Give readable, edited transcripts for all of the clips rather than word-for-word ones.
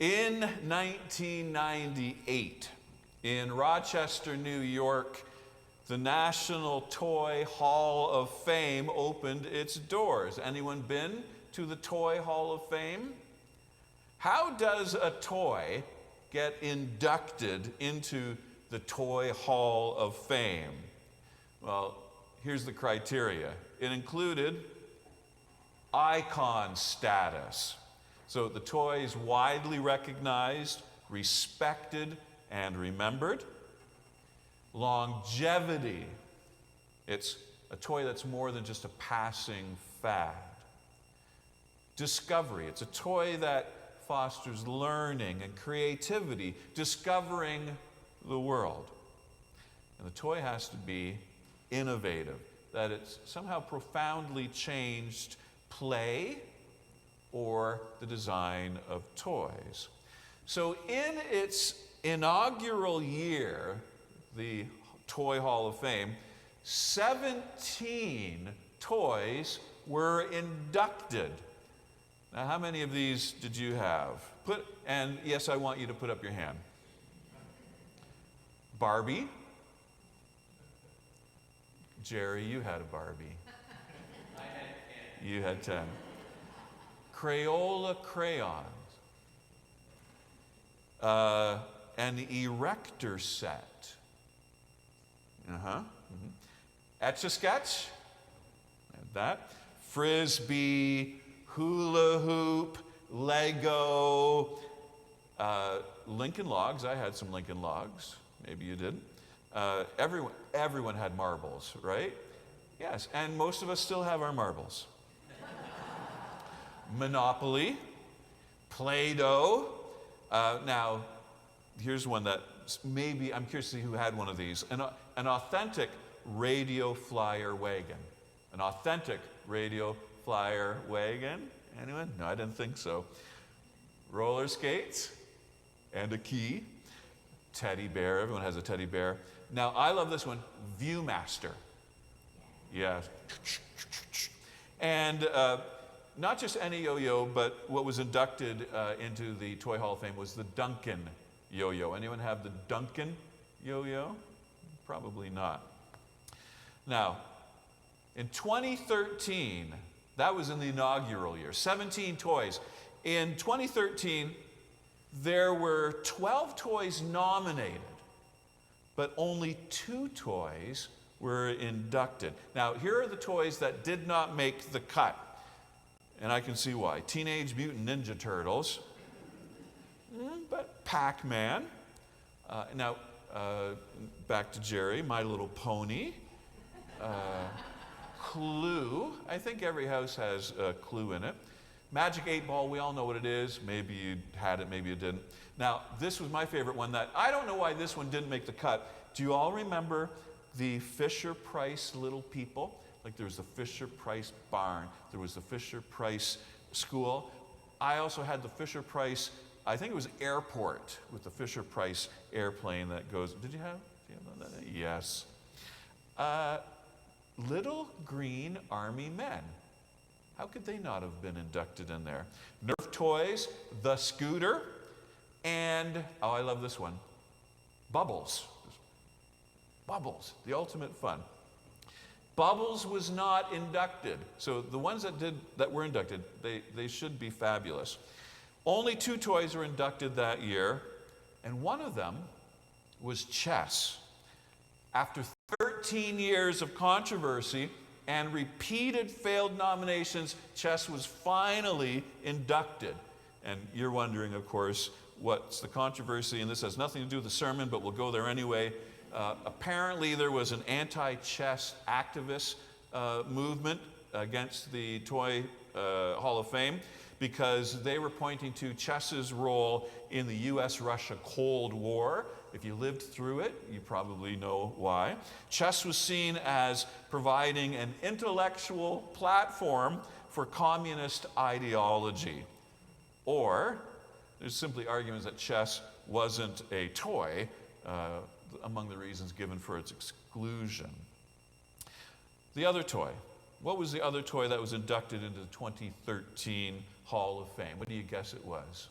In 1998, in Rochester, New York, the National Toy Hall of Fame opened its doors. Anyone been to the Toy Hall of Fame? How does a toy get inducted into the Toy Hall of Fame? Well, here's the criteria. It included icon status. So the toy is widely recognized, respected, and remembered. Longevity. It's a toy that's more than just a passing fad. Discovery. It's a toy that fosters learning and creativity, discovering the world. And the toy has to be innovative, that it's somehow profoundly changed play or the design of toys. So in its inaugural year, the Toy Hall of Fame, 17 toys were inducted. Now, how many of these did you have? And yes, I want you to put up your hand. Barbie. Jerry, you had a Barbie. I had 10. You had 10. Crayola crayons. An erector set. Etch-a-sketch. That. Frisbee, hula hoop, Lego, Lincoln Logs. I had some Lincoln Logs. Maybe you didn't. Everyone had marbles, right? Yes, and most of us still have our marbles. Monopoly, Play-Doh. Now, here's one that maybe, I'm curious to see who had one of these. An authentic radio flyer wagon. An authentic radio flyer wagon. Anyone? No, I didn't think so. Roller skates and a key. Teddy bear. Everyone has a teddy bear. Now, I love this one. Viewmaster. Yes. And not just any yo-yo, but what was inducted into the Toy Hall of Fame was the Duncan yo-yo. Anyone have the Duncan yo-yo? Probably not. Now, in 2013, that was in the inaugural year, 17 toys. In 2013, there were 12 toys nominated, but only 2 toys were inducted. Now, here are the toys that did not make the cut, and I can see why. Teenage Mutant Ninja Turtles, but Pac-Man. Now, back to Jerry, My Little Pony. Clue. I think every house has Clue in it. Magic 8 Ball, we all know what it is. Maybe you had it, maybe you didn't. Now, this was my favorite one that, I don't know why this one didn't make the cut. Do you all remember the Fisher-Price Little People? Like there was the Fisher-Price barn, there was the Fisher-Price school. I also had the Fisher-Price, I think it was airport, with the Fisher-Price airplane that goes, did you have that? Yes. Little Green Army Men. How could they not have been inducted in there? Nerf Toys, the Scooter, and, oh, I love this one, Bubbles. Bubbles, the ultimate fun. Bubbles was not inducted. So the ones that were inducted, they should be fabulous. Only 2 toys were inducted that year, and one of them was chess. After 13 years of controversy and repeated failed nominations, chess was finally inducted. And you're wondering, of course, what's the controversy? And this has nothing to do with the sermon, but we'll go there anyway. Apparently, there was an anti-chess activist movement against the Toy Hall of Fame because they were pointing to chess's role in the US-Russia Cold War. If you lived through it, you probably know why. Chess was seen as providing an intellectual platform for communist ideology. Or there's simply arguments that chess wasn't a toy, among the reasons given for its exclusion. The other toy. What was the other toy that was inducted into the 2013 Hall of Fame? What do you guess it was?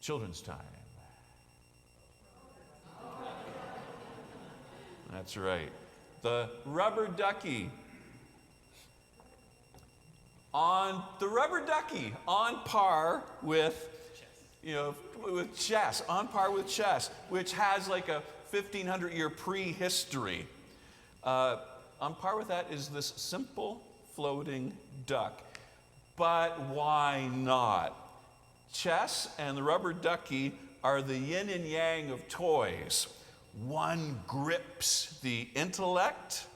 Children's time. That's right. The rubber ducky. On par with, with chess, on par with chess, which has like a 1,500-year prehistory. On par with that is this simple floating duck. But why not? Chess and the rubber ducky are the yin and yang of toys. One grips the intellect,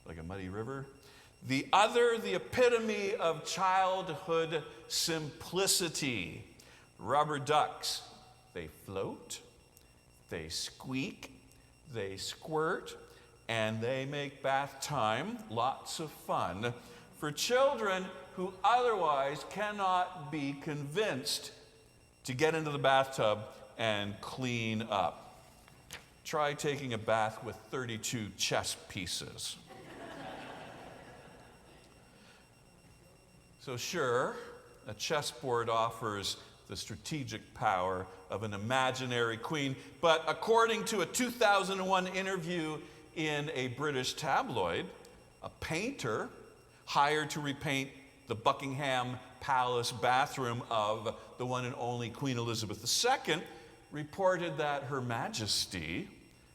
like a muddy river. The other, the epitome of childhood simplicity. Rubber ducks, they float, they squeak, they squirt, and they make bath time lots of fun for children who otherwise cannot be convinced to get into the bathtub and clean up. Try taking a bath with 32 chess pieces. So sure, a chessboard offers the strategic power of an imaginary queen, but according to a 2001 interview in a British tabloid, a painter hired to repaint the Buckingham Palace bathroom of the one and only Queen Elizabeth II reported that Her Majesty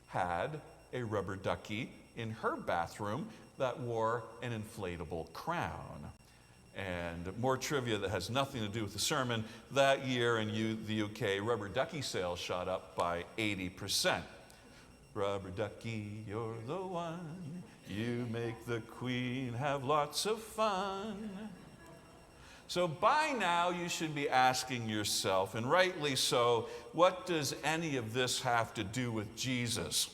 had a rubber ducky in her bathroom that wore an inflatable crown. And more trivia that has nothing to do with the sermon, that year in the UK, rubber ducky sales shot up by 80%. Rubber ducky, you're the one, you make the queen have lots of fun. So by now you should be asking yourself, and rightly so, what does any of this have to do with Jesus?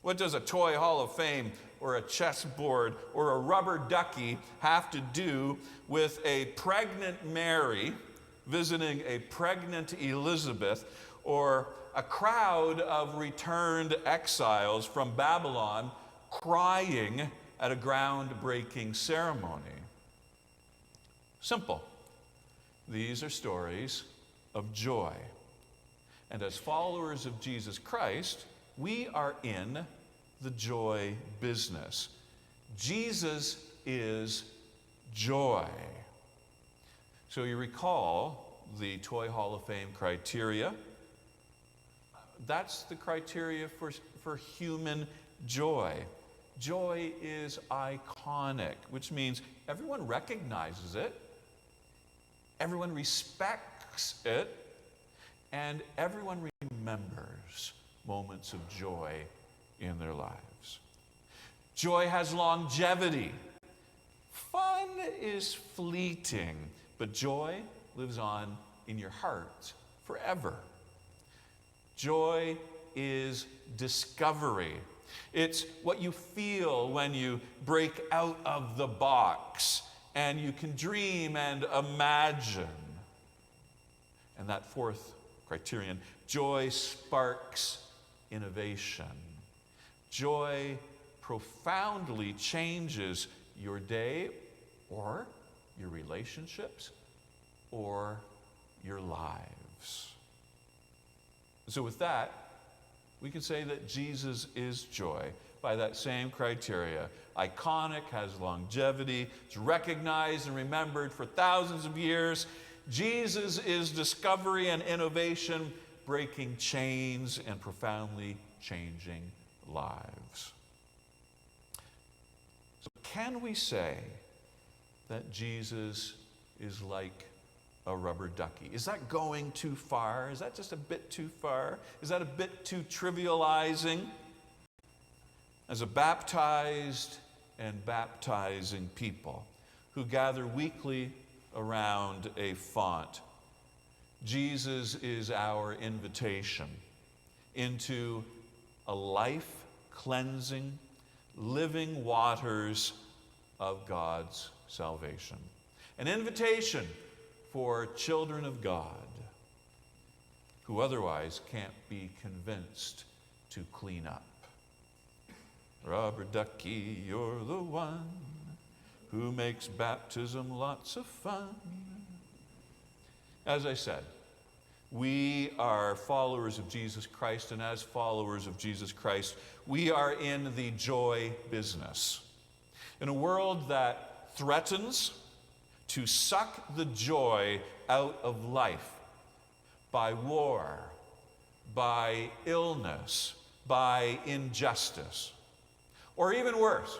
What does a Toy Hall of Fame or a chessboard or a rubber ducky have to do with a pregnant Mary visiting a pregnant Elizabeth, or a crowd of returned exiles from Babylon crying at a groundbreaking ceremony? Simple. These are stories of joy. And as followers of Jesus Christ, we are in the joy business. Jesus is joy. So you recall the Toy Hall of Fame criteria. That's the criteria for human joy. Joy is iconic, which means everyone recognizes it, everyone respects it, and everyone remembers moments of joy in their lives. Joy has longevity. Fun is fleeting, but joy lives on in your heart forever. Joy is discovery. It's what you feel when you break out of the box and you can dream and imagine. And that fourth criterion, joy sparks innovation. Joy profoundly changes your day or your relationships or your lives. So with that, we can say that Jesus is joy by that same criteria. Iconic, has longevity, it's recognized and remembered for thousands of years. Jesus is discovery and innovation, breaking chains and profoundly changing lives. So can we say that Jesus is like a rubber ducky? Is that going too far? Is that just a bit too far? Is that a bit too trivializing? As a baptized and baptizing people who gather weekly around a font, Jesus is our invitation into a life-cleansing, living waters of God's salvation. An invitation for children of God who otherwise can't be convinced to clean up. Rubber ducky, you're the one who makes baptism lots of fun. As I said, We are followers of Jesus Christ, and as followers of Jesus Christ, we are in the joy business. In a world that threatens to suck the joy out of life by war, by illness, by injustice, or even worse,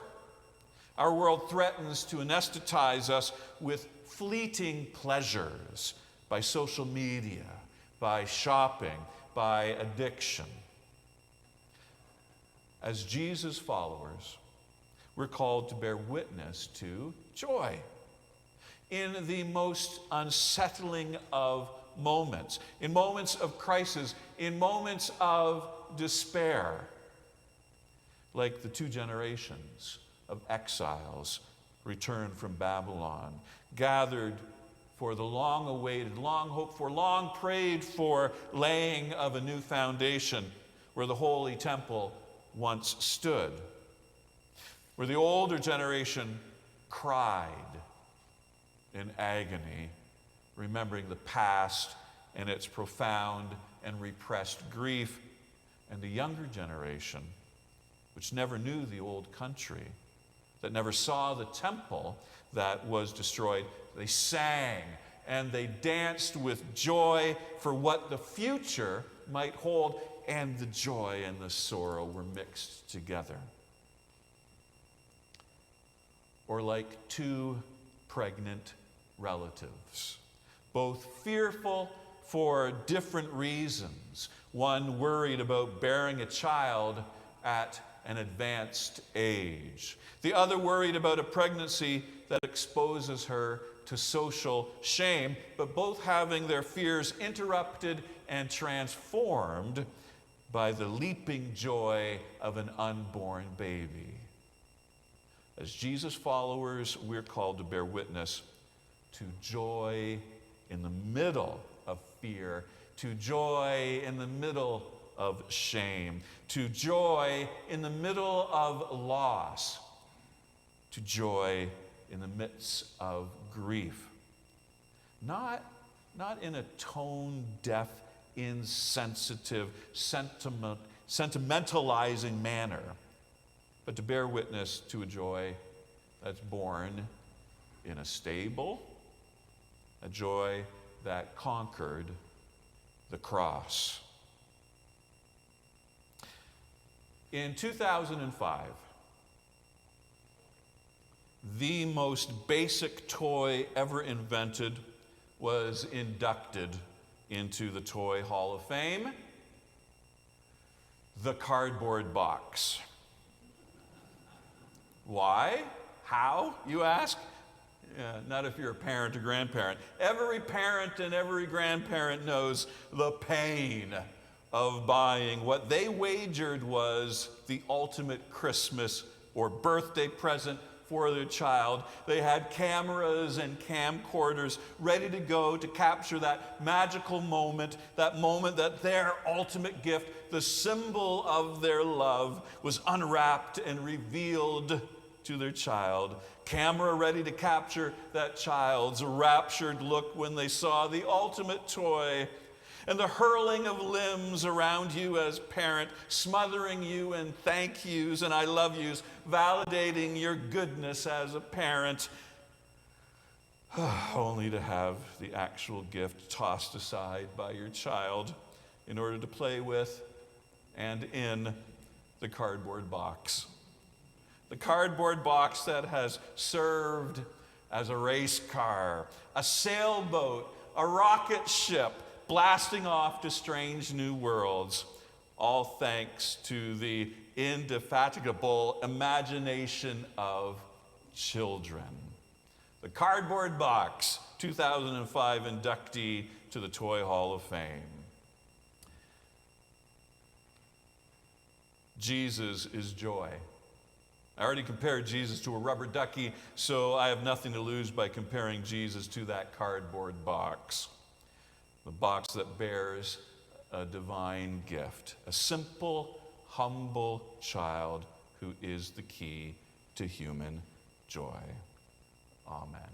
our world threatens to anesthetize us with fleeting pleasures by social media, by shopping, by addiction. As Jesus followers, we're called to bear witness to joy in the most unsettling of moments, in moments of crisis, in moments of despair, like the two generations of exiles returned from Babylon, gathered for the long-awaited, long-hoped-for, long-prayed-for laying of a new foundation where the Holy Temple once stood, where the older generation cried in agony, remembering the past and its profound and repressed grief, and the younger generation, which never knew the old country, that never saw the temple that was destroyed, they sang and they danced with joy for what the future might hold, and the joy and the sorrow were mixed together. Or like two pregnant relatives, both fearful for different reasons. One worried about bearing a child at an advanced age. The other worried about a pregnancy that exposes her to social shame, but both having their fears interrupted and transformed by the leaping joy of an unborn baby. As Jesus followers, we're called to bear witness to joy in the middle of fear, to joy in the middle of shame, to joy in the middle of loss, to joy in the midst of grief. Not in a tone-deaf, insensitive, sentimentalizing manner, but to bear witness to a joy that's born in a stable, a joy that conquered the cross. In 2005, the most basic toy ever invented was inducted into the Toy Hall of Fame: the cardboard box. Why? How, you ask? Not if you're a parent or grandparent. Every parent and every grandparent knows the pain of buying what they wagered was the ultimate Christmas or birthday present for their child. They had cameras and camcorders ready to go to capture that magical moment that their ultimate gift, the symbol of their love, was unwrapped and revealed to their child. Camera ready to capture that child's raptured look when they saw the ultimate toy, and the hurling of limbs around you as parent, smothering you in thank yous and I love yous, validating your goodness as a parent, only to have the actual gift tossed aside by your child in order to play with and in the cardboard box. The cardboard box that has served as a race car, a sailboat, a rocket ship, blasting off to strange new worlds, all thanks to the indefatigable imagination of children. The Cardboard Box, 2005 inductee to the Toy Hall of Fame. Jesus is joy. I already compared Jesus to a rubber ducky, so I have nothing to lose by comparing Jesus to that cardboard box. The box that bears a divine gift, a simple, humble child who is the key to human joy. Amen.